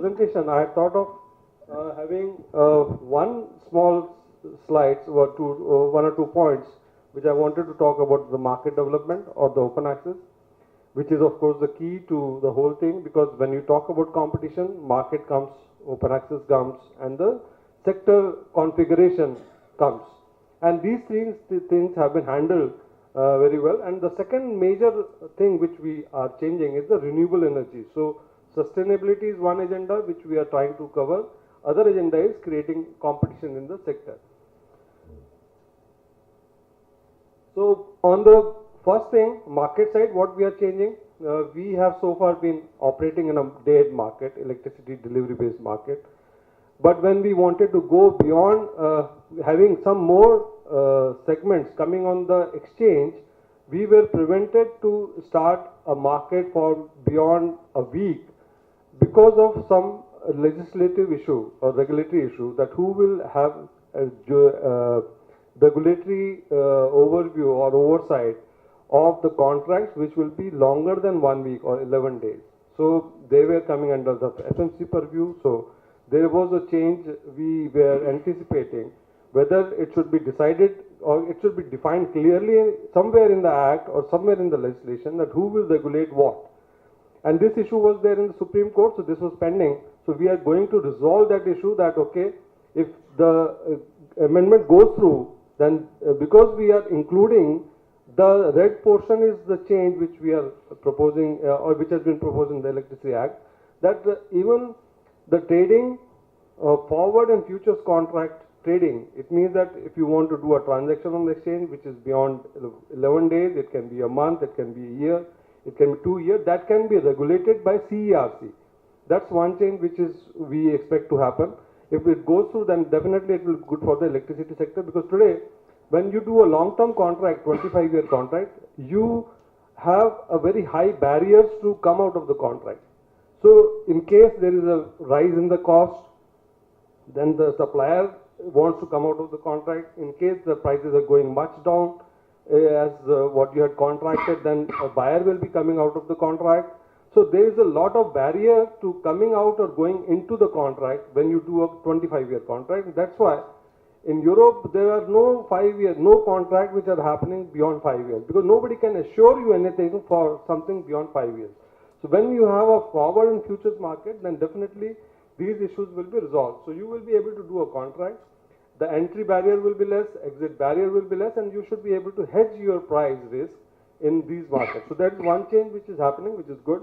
presentation, I had thought of having one small slides or one or two points which I wanted to talk about the market development or the open access, which is of course the key to the whole thing, because when you talk about competition, market comes, open access comes, and the sector configuration comes. And these things have been handled very well. And the second major thing which we are changing is the renewable energy. So sustainability is one agenda which we are trying to cover. Other agenda is creating competition in the sector. So on the first thing, market side, what we are changing, we have so far been operating in a day-ahead market, electricity delivery-based market. But when we wanted to go beyond having some more segments coming on the exchange, we were prevented to start a market for beyond a week because of some legislative issue or regulatory issue, that who will have regulatory overview or oversight of the contracts which will be longer than 1 week or 11 days. So they were coming under the FMC purview. So there was a change we were anticipating, whether it should be decided or it should be defined clearly somewhere in the act or somewhere in the legislation that who will regulate what. And this issue was there in the Supreme Court, so this was pending. So we are going to resolve that issue, that okay, if the amendment goes through, then because we are including the red portion is the change which we are proposing or which has been proposed in the Electricity Act, that even the trading forward and futures contract trading, it means that if you want to do a transaction on the exchange which is beyond 11 days, it can be a month, it can be a year, it can be 2 years, that can be regulated by CERC. That's one change which is we expect to happen. If it goes through, then definitely it will be good for the electricity sector, because today when you do a long-term contract, 25-year contract, you have a very high barriers to come out of the contract. So in case there is a rise in the cost, then the supplier wants to come out of the contract. In case the prices are going much down as what you had contracted, then a buyer will be coming out of the contract. So there is a lot of barrier to coming out or going into the contract when you do a 25-year contract. That's why in Europe there are no 5-year, no contract which are happening beyond 5 years, because nobody can assure you anything for something beyond 5 years. So when you have a forward and futures market, then definitely these issues will be resolved. So you will be able to do a contract. The entry barrier will be less, exit barrier will be less, and you should be able to hedge your price risk in these markets. So that is one change which is happening, which is good.